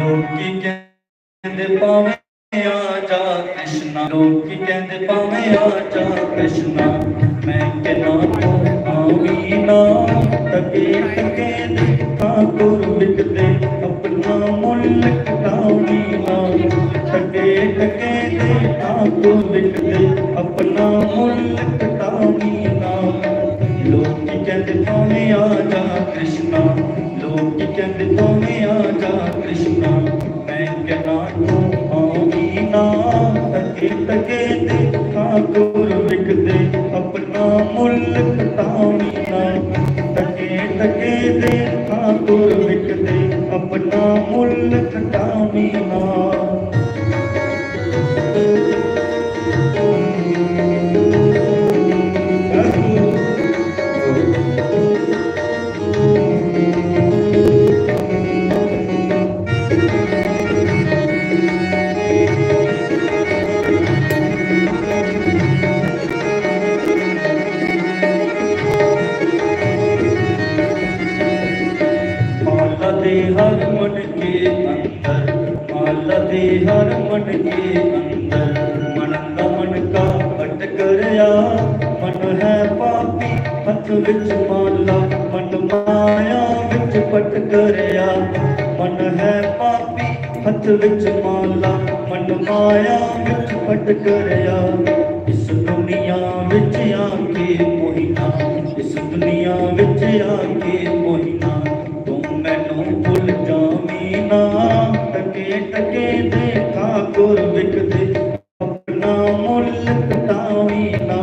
ਲੋਕੀ ਕਹਿੰਦੇ ਭਾਵੇਂ ਆ ਜਾ ਕ੍ਰਿਸ਼ਨਾ, ਲੋਕੀ ਕਹਿੰਦੇ ਭਾਵੇਂ ਆ ਜਾ ਕ੍ਰਿਸ਼ਨਾ, ਮੈਂ ਕਹਿਣਾ ਤੂੰ ਆਵੀ ਨਾ। ਟਕੇ ਟਕੇ ਦੇ ਠਾਕੁਰ ਵਿਕਦੇ ਆਪਣਾ ਮੁੱਲ ਘਟਾਵੀ ਨਾ। ਟਕੇ ਟਕੇ ਦੇ ਠਾਕੁਰ ਵਿਕਦੇ ਆਪਣਾ ਮੁੱਲ ਘਟਾਵੀ ਨਾ। ਲੋਕੀ ਕਹਿੰਦੇ ਭਾਵੇਂ ਆ ਜਾ ਕ੍ਰਿਸ਼ਨਾ, ਲੋਕੀ ਕਹਿੰਦੇ ਭਾਵੇਂ ਆ ਜਾ ਕ੍ਰਿਸ਼ਨਾ, ਮੈਂ ਕਹਿਣਾ ਤੂੰ ਆਵੀ ਨਾ। ਟਕੇ ਟਕੇ ਦੇ ਠਾਕੁਰ ਵਿਕਦੇ ਆਪਣਾ ਮੁੱਲ ਘਟਾਵੀ ਨਾ। ਟਕੇ ਟਕੇ ਦੇ ਠਾਕੁਰ ਵਿਕਦੇ ਆਪਣਾ ਮੁੱਲ ਘਟਾਵੀ ਨਾ। हर मन के अंदर, माला दे हर मन के अंदर, मन का मन का पट करया। मन है पापी हथ विच माला, मन माया विच पट करया। मन है पापी हथ विच माला, मन माया विच पट करया। इस दुनिया विच आके मोहिना, इस दुनिया विच आके मोहिना, मैनू भुल जावी ना। टके टके दे ठाकुर विकदे अपना मुल्ल घटावी ना।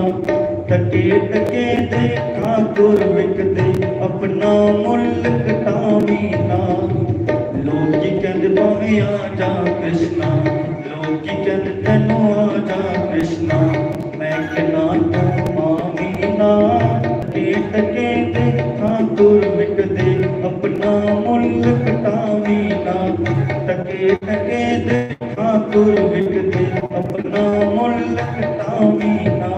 टके टके दे ठाकुर विकदे अपना मुल्ल घटावी ना। लोकी कहंदे भावें आ जा कृष्णा, लोकी कहंदे तैनू आ जा कृष्णा, मैं कहना तू आवी ना। टके टके दे ठाकुर विकदे अपना मुल्ल घटावी ना। टके टके दे ठाकुर विकदे अपना मुल्ल घटावी ना।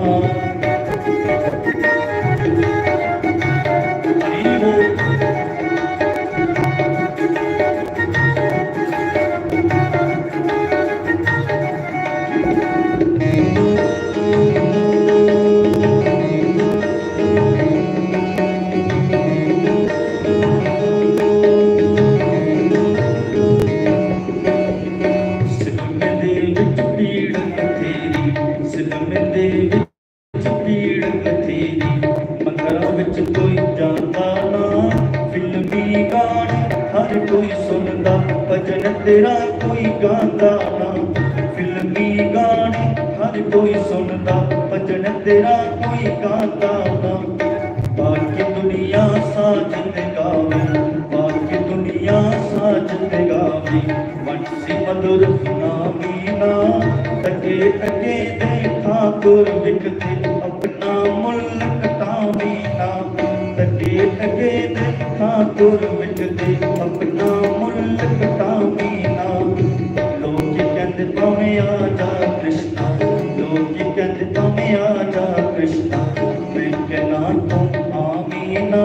तेरा कोई गांदा ना, फिल्मी गाने हर कोई सुनदा, भजन तेरा कोई गांदा ना। बाकी दुनिया साजन गावे, बाकी दुनिया साजन गावे, बंसी मधुर सुनावी ना। टके टके दे ठाकुर विकदे अपना मुल्ल घटावी ना। टके टके दे ठाकुर विकदे अपना मुल्ल घटावी ना। लोकी कहंदे भावें आ जा कृष्णा, लोकी कहंदे भावें आ जा कृष्णा, मैं कहना तू आवी ना।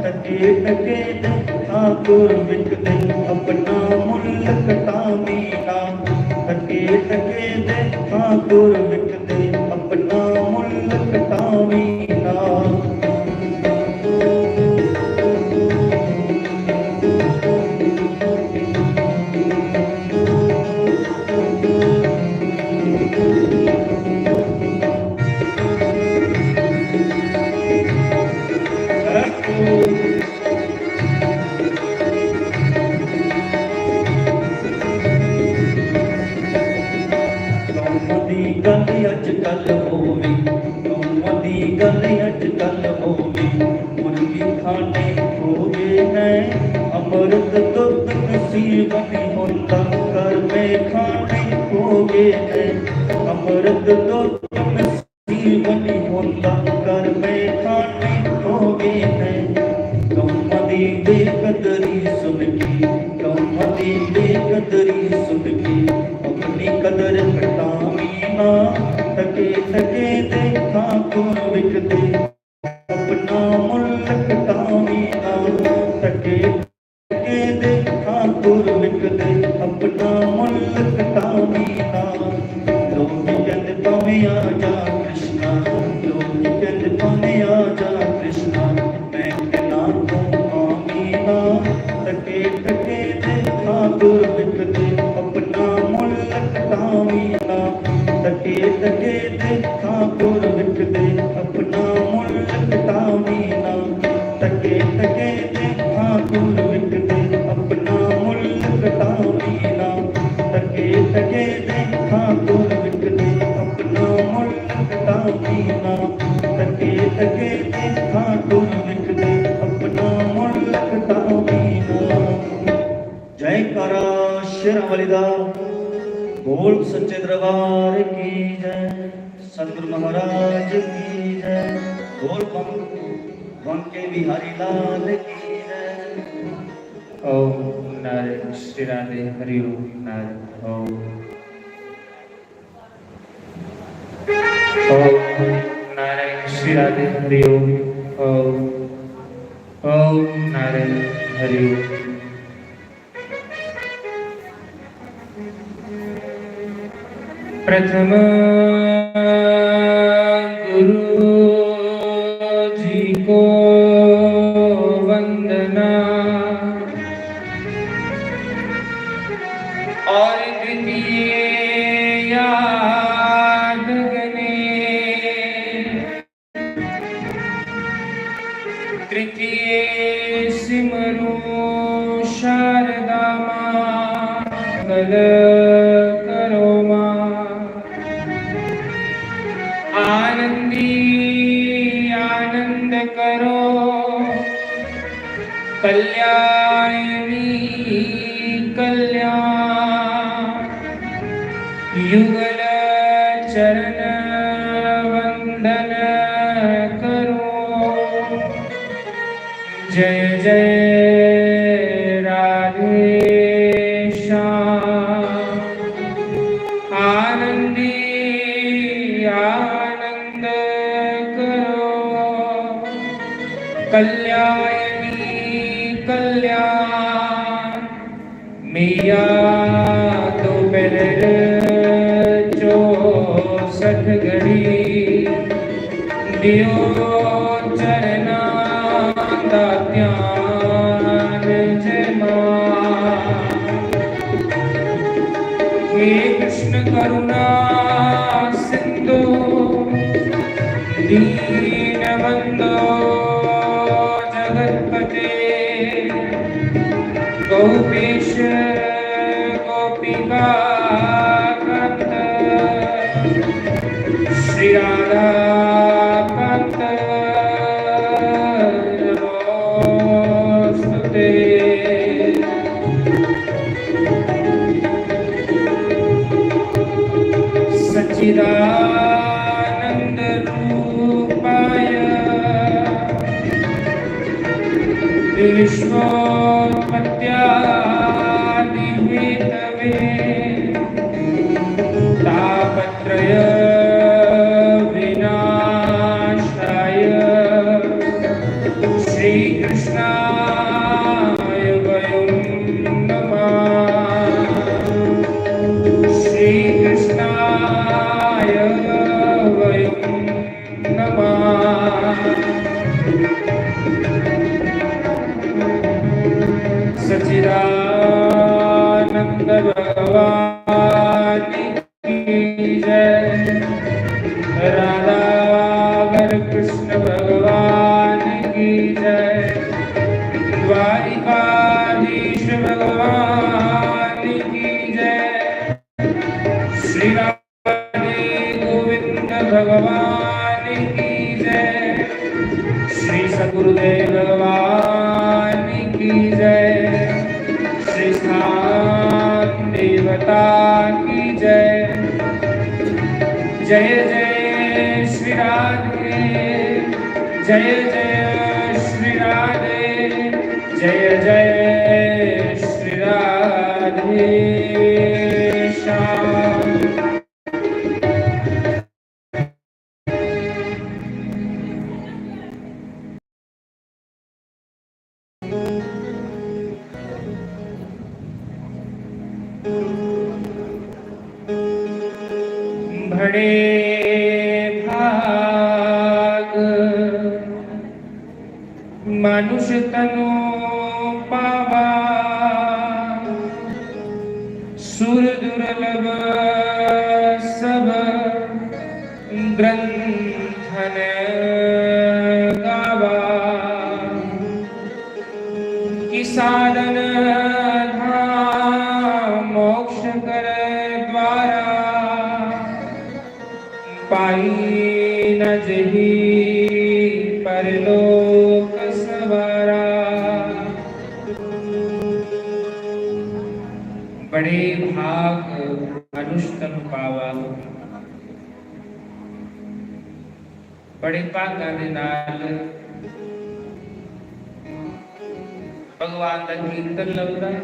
टके टके दे ठाकुर विकदे अपना मुल्ल घटावी ना। टके टके दे ठाकुर विकदे अपना मुल्ल घटावी ना। गल अजकल होवी, कौमां दी गल अजकल होवी, मुर्गी खाने हो गए हैं अमृत दुध नसीब नहीं होता, घर में खाने हो गए हैं अमृत दुध नसीब नहीं होता, घर में खाने हो गए हैं। कौमां दी बेकदरी सुन के, कौमां दी बेकदरी सुन के, अपनी कदर घटावी ना। टके टके दे ठाकुर विकदे अपना मुल्ल घटावी ना। टके टके दे ठाकुर विकदे तुर विकदे अपना मुल कटावी ना तके तके दे तुर विकदे अपना मुल कटावी ना तके तके दे तुर विकदे अपना मुल कटावी ना तके तके दे तुर विकदे अपना मुल कटावी ना तके तके दे तुर विकदे अपना मुल कटावी ना। जयकारा शेरां वाली दा बोल सच्चे दरबार की जय, सतगुरु महाराज की जय, बोल बंके बिहारी लाल की जय। ओम नारायण श्री राधे हरि ओम नारायण ओम नारायण श्री राधे हरि ओम नारायण हरि ओम। प्रथम गुरु जी को वंदना और द्वितीय याद गने, तृतीय सिमरो शारदा मां कल करो मां, आनंदी आनंद करो कल्याणी कल्याण, युगल चरण वंदन करो, जय जय राधे श्याम, आनंदी आनंद करो कल्याणी कल्याण, मैया दोपहर 64 घड़ी दियो चरना दा ध्यान जय मां। हे कृष्ण करुणा सिंधु दीन बंधो जगतपते, गोपेश गोपिका कांत, श्री राधा कांत नमोस्तुते। सच्चिदानंद रूपाय विश्वोत्पत्त्यादिहेतवे, तापत्रय विनाशाय श्रीकृष्णाय वयं नमः, श्रीकृष्णाय वयं नमः। सच्चिदानंद भगवान की जय, राधा कृष्ण भगवान की जय, द्वारिकाधीश भगवान की जय, श्री राधे गोविंद भगवान की जय, श्री सद्गुरुदेव भगवान की जय, श्री स्थान देवता की जय, जय जय श्री राधे, जय जय श्री राधे, जय जय श्री राधे श्याम। बड़े भाग मनुष्य तनु पावा, सुर दुर्लभ सब ग्रंथन गावा, कि साधन धाम मोक्ष कर द्वारा, पाई न जही परलोक सवारा। बड़े भाग अनुष्टन पावा, बड़े भागां दे नाल भगवान दा कीर्तन लभदा है,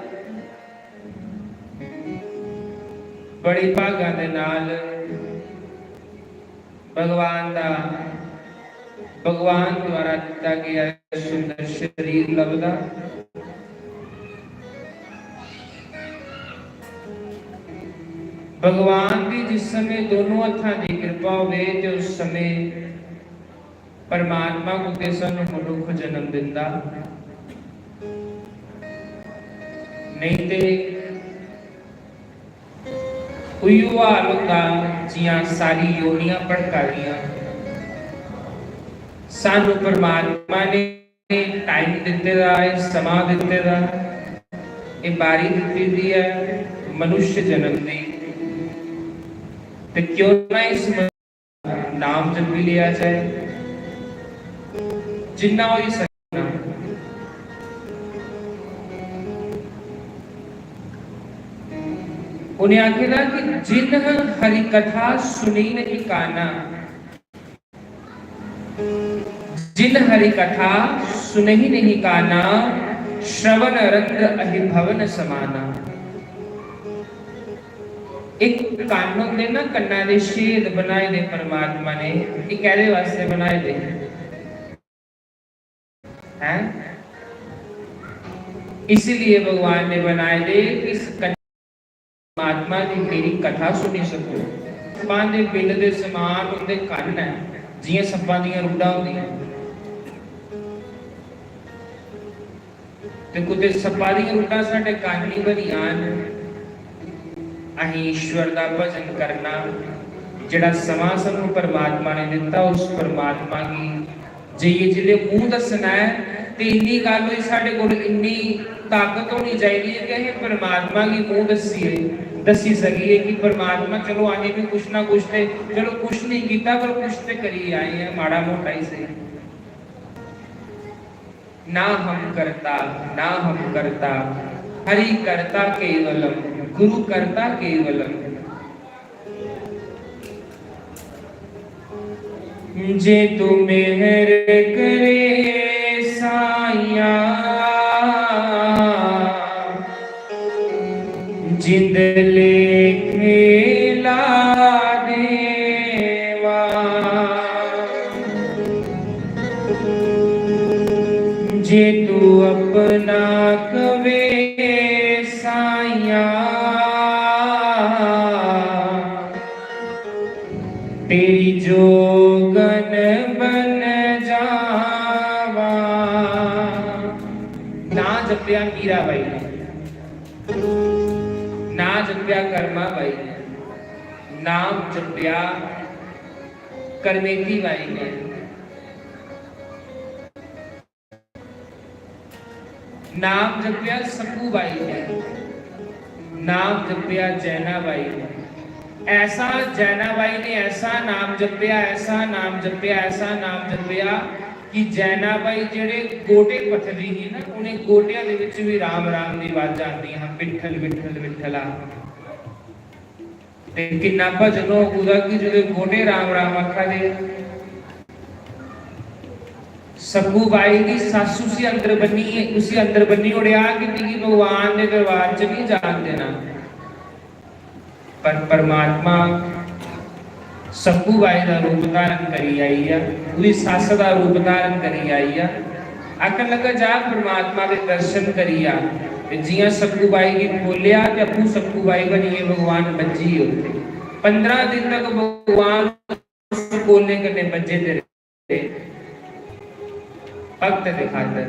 बड़े भागां दे नाल भगवान दा भगवान द्वारा दिता गया सुंदर शरीर लभदा। भगवान की जिस समय दोनों हथां की कृपा होवे ते उस समय परमात्मा को सानू मनुख जन्म दिंदा, नहीं ते उइयो हाल होंदा जियां सारी योनियां भड़का दियां। सानू परमात्मा ने टाइम दिते दा है, समा दिते दा, ये बारी दिती दी है मनुष्य जन्म दी, तो क्यों ना इस नाम जप भी लिया जाए जिन्ना हो सकना। उन्हें आखेगा कि जिन हरि कथा सुनी नहीं काना, जिन हरि कथा सुनी नहीं काना, श्रवण रंग अहिभवन समाना। एक कान होंदे ना, कन्ना दे छेद बनाए दे परमात्मा ने, ये कहदे वास्ते बनाए दे हैं? इसीलिए भगवान ने बनाए दे कि इस परमात्मा की मेरी कथा सुनी सको। सप्पां दे बिल दे समान उनदे कंन है, जियां सप्पां दीयां रूडां होंदियां, ते कुते सप्पां दीयां रूडां साडे कंन नहीं बनियां। अहीं ईश्वर का भजन करना, जिहड़ा समा सानू परमात्मा ने दिता, उस परमात्मा की जे जिहदे मूँह दसना है, तो इन्नी गल होई साडे कोल इन्नी ताकत होनी चाहिए कि अहीं परमात्मा की मूँह दसी सकीए कि परमात्मा चलो अहीं भी कुछ ना कुछ ते, चलो कुछ नहीं कीता पर कुछ ते करी आए हैं, माड़ा मोटा ही सही। ना हम करता हरि करता केवलम, गुरु करता केवलम। जे तू मेहर करे साइया, जिंद लेखे ला देवा। जे तू अपना कवे साइया, तेरी जोगन बन जावा। ना जपिया मीरा बाई ने, ना जपिया कर्मा बाई ने, नाम जपिया करमेती बाई ने, नाम जपिया सक्कू बाई ने, नाम जपिया जैना बाई ने। ऐसा जैना बाई ने ऐसा नाम जपिया, ऐसा नाम जपिया, ऐसा नाम जपिया कि जैना बाई जेड़े गोटे पथदी ही ना, उन्हें गोटियां दे विच भी राम राम दी आवाज़ां आंदियां हैं, विठल विठल विठला। ते किन्ना भजन होगा कि जो गोटे राम राम आखा दे। सक्कू बाई की सस उसी अंदर बन्नी उड़िया कि भगवान के दरबार च नहीं जान देना। पर परमात्मा सक्कू बाई का रूप धारण करी आई है, उसकी सस का रूप धारण करी आई है। आखन लगा जा परमात्मा के दर्शन करी आ, जियां सक्कू बाई की बोलिया ते अप्पू सक्कू बाई बनिए भगवान बज्जी होते। 15 दिन तक भगवान बोलने करने बज्जे तेरे भक्त दिखाता।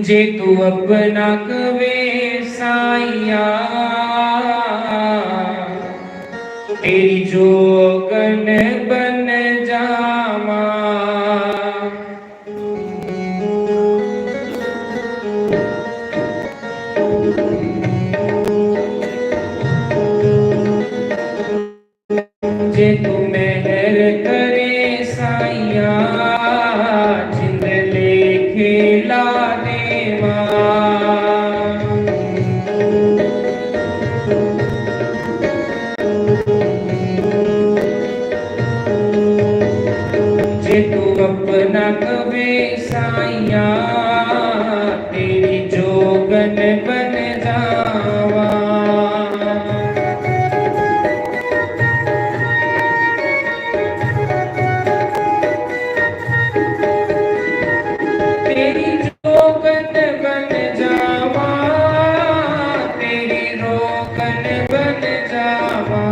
जे तू अपना कवे साइया, जे तू अपना कवे साइया तेरी जोगन बन जावा। तेरी जोगन बन जावा, तेरी रोगन बन जावा।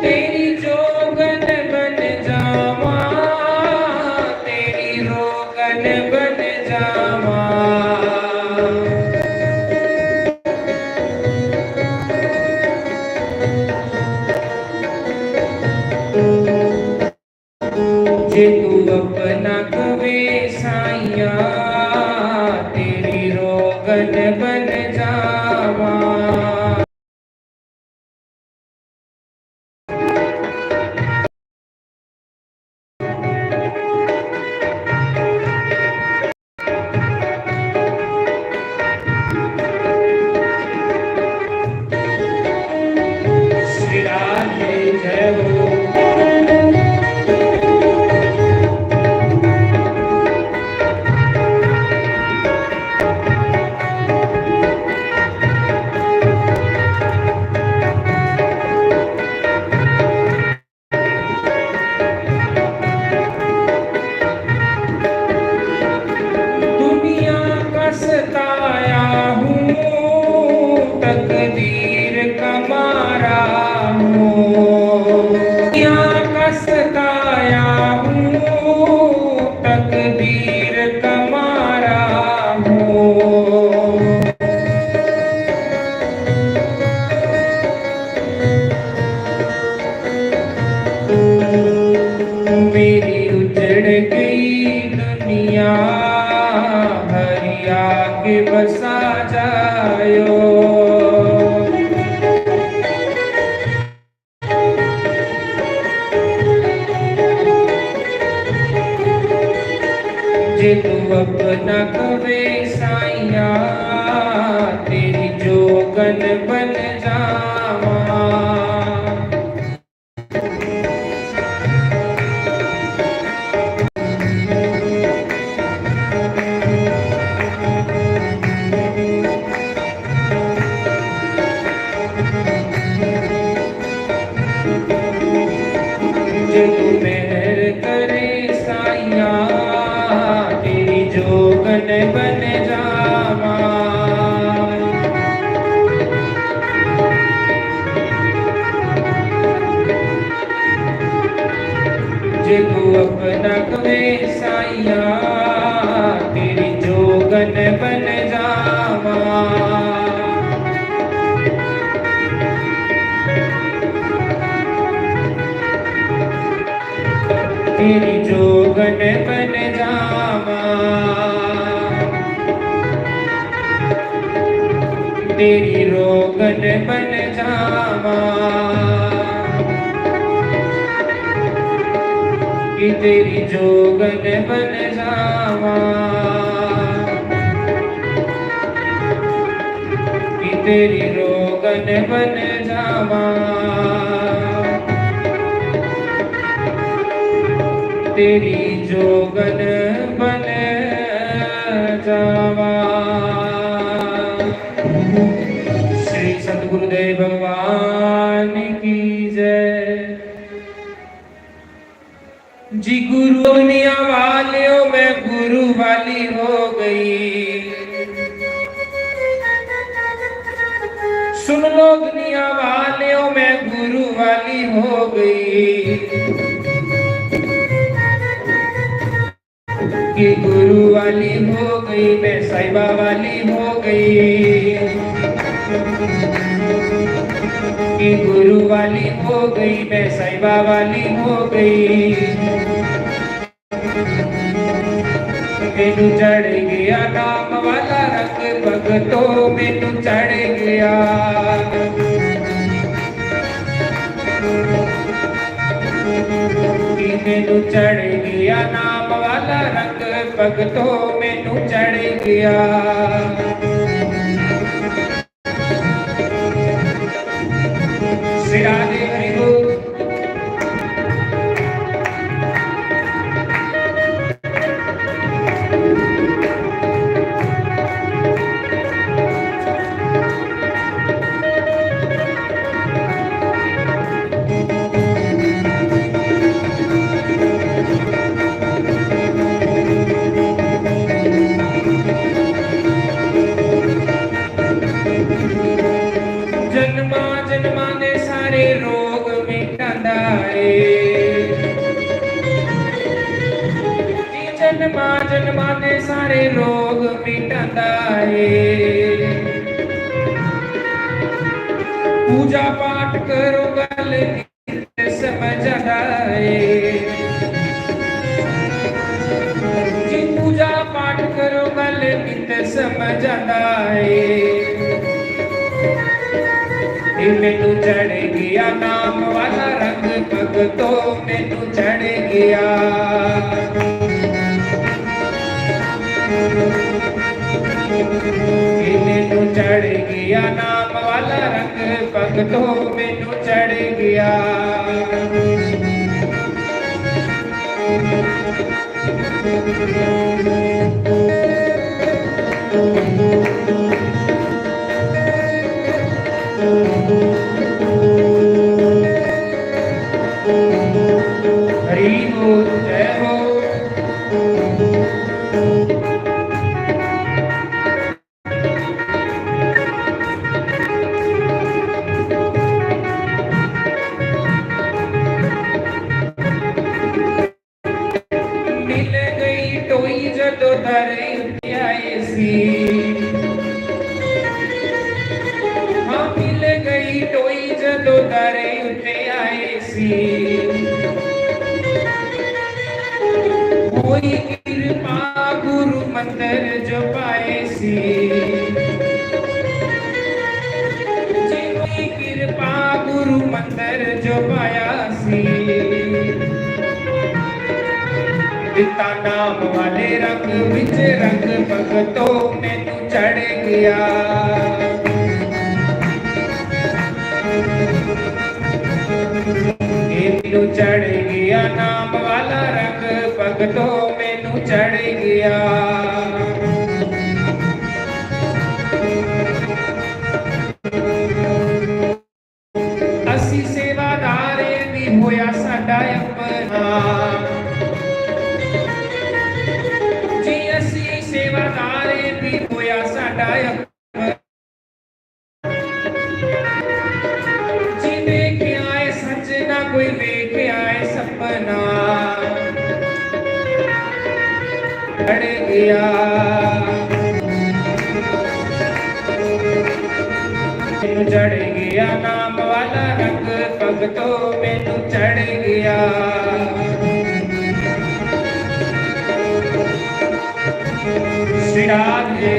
तेरी जोगन बन जावा, तेरी रोगन बन जावा। जे तू अपना कवे साइया तेरी रोगन बन जावा। श्री राधे जय हो। दुनिया का सताया हूँ, तकदीर का मारा हूँ। दुनिया का सताया हूँ, तकदीर का मारा हूँ। मेरी उजड़ गई दुनिया, हरिया के बसा जायो। जे तू अपना कवे साइया तेरी जोगन बन जावा। जे तू मेहर करे साइया तेरी जोगन बन जावा। जे तू अपना कवे साइया तेरी जोगन बन जावा। तेरी जोगन बन जावा। तेरी रोगन बन जावा। कि तेरी जोगन बन जावा। कि तेरी रोगन बन जावा। तेरी जोगन बन जावा। श्री सतगुरुदेव भगवान की जय। जी गुरु दुनिया वालियों में गुरु वाली हो गई। सुन लो दुनिया वालियों में गुरु वाली हो गई। कि गुरु वाली हो गई मैं साईबा वाली हो गई। कि गुरु वाली हो गई मैं साईबा वाली हो गई। मैनू चढ़ गया नाम वाला रंग भगतों मैनू चढ़ गया। कि मैनू चढ़ गया नाम वाला रंग भगतों मैनू चढ़ गया श्री राधे हरि बोल। जन्मा जन्मा दे सारे रोग मिटांदा जी जन्मा जन्मा दे सारे रोग मिटांदा पूजा पाठ करो गल नित समझदा जी पूजा पाठ करो गल नित समझदा मैनू चढ़ गया नाम वाला रंग भगतों मैनू चढ़ गया मैनू चढ़ गया नाम वाला रंग भगतों मैनू चढ़ गया हरि बोल जय हो। मिल गई टोई जदों दरे उत्ते आए सी हाँ मिल गई टोई जदों दरे उत्ते आए सी कोई कृपा गुरु मंत्र जो पाए सी जी कोई कृपा गुरु मंत्र जो पाया सी पिता नाम वाले रंग विच रंग भगतों मैनू चढ़ गया मैनू चढ़ गया नाम वाला रंग भगतों मैनू चढ़ गया असी सेवादारे भी होया साडा अपना जी असी सेवादारे भी होया साडा अपना जी देखे आए सजना कोई देखे आए सपना चढ़ गया मैनू चढ़ गया नाम वाला रंग भगतों मैनू चढ़ गया श्री राधे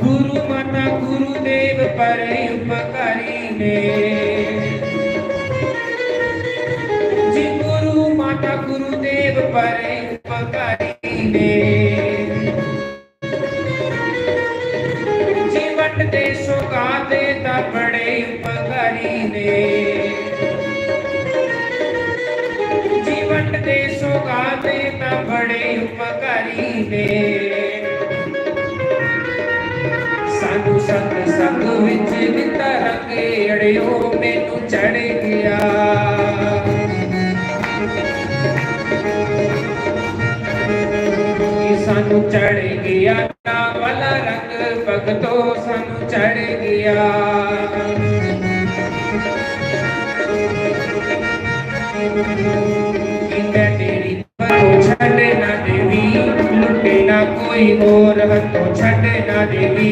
गुरु माता गुरुदेव पर उपकारी ने जी गुरु माता गुरुदेव पर उपकारी ने जीवन दे सौगाते ता बड़े उपकारी ने जीवन दे सौगाते ता बड़े उपकारी ने सानू संग संग विच निता रंग अड़ियो मैनू चढ़ गया सानू चढ़ गया नाम वाला रंग भगतों सानू चढ़ गया मैं तेरी हथों छड़े ना देवी लुटे ना कोई होर, हथों छड़े ना देवी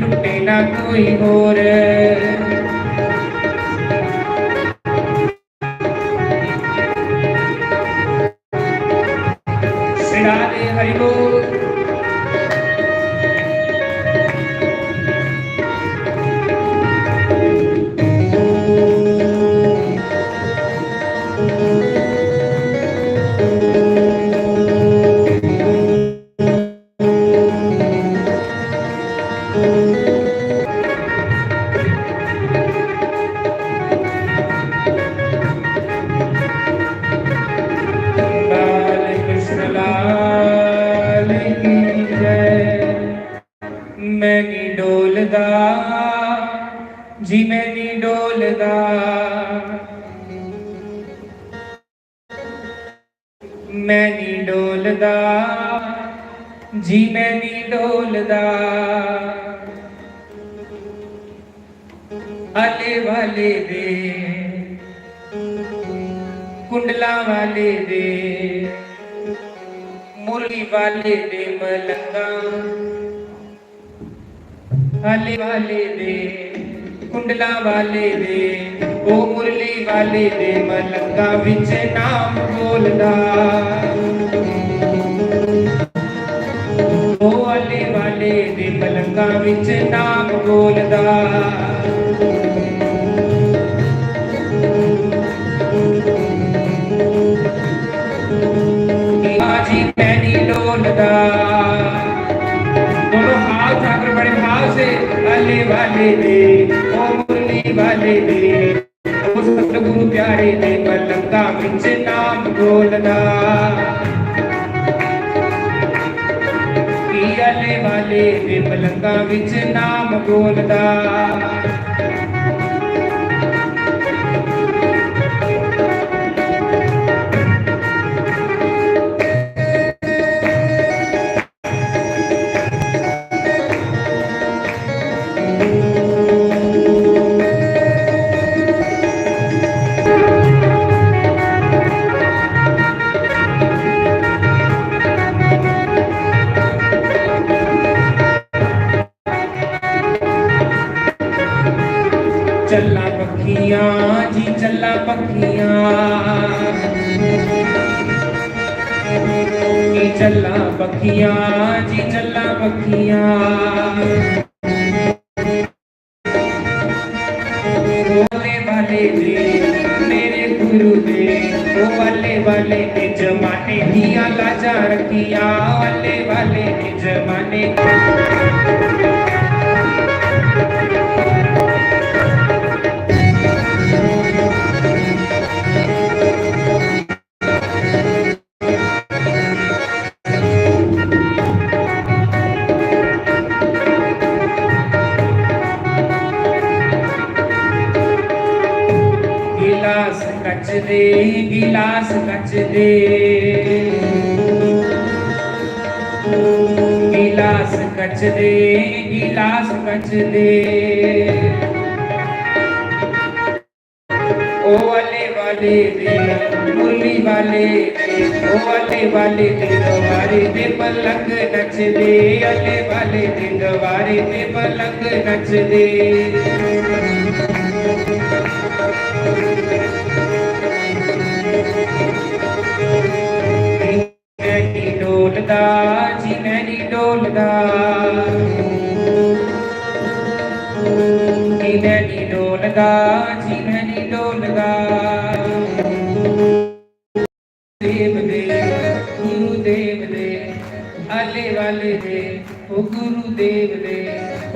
लुटे ना कोई होर। सिड़ा दे हरि बोल। लाल कृष्ण लाल की जय। मैं नी डोलदा जी, मैं नी डोलदा, मैं नी डोलदा जी, मैं नी डोलदा। आले वाले दे कुंडला वाले दे मुरली वाले दे मलंगा, आले वाले दे कुंडला वाले दे ओ मुरली वाले दे मलंगा विच नाम बोलदा। ओ आले वाले दे मलंगा विच नाम बोलदा। जी मैं नी डोलदा, दोनों हाथ आकर बड़े भाव से आले वाले दे ओ मुरली वाले दे ओ सतगुरु प्यारे दे मलंगा विच नाम बोलदा। आले वाले दे मलंगा विच नाम बोलदा। चला पखियां जी चला पखियां, जी चला पखियां जी चला पखियां। बोले वाले दे मेरे गुरु दे ओ वाले वाले दे जमाने दिया लाजा रखिया, वाले वाले दे जमाने गिलास कच दे, गिलास कच दे, गिलास कच दे, गिलास कच दे। ओ वाले दे मुरली वाले दे ओ वाले दे दवारे दे पलंग नच दे, अले वाले दे दवारे दे पलंग नच दे। मैं नी डोलदा जी, मैं नी डोलदा, मैं नी डोलदा जी, मैं नी डोलदा। देव दे गुरु देव दे आले वाले दे ओ गुरु देव दे।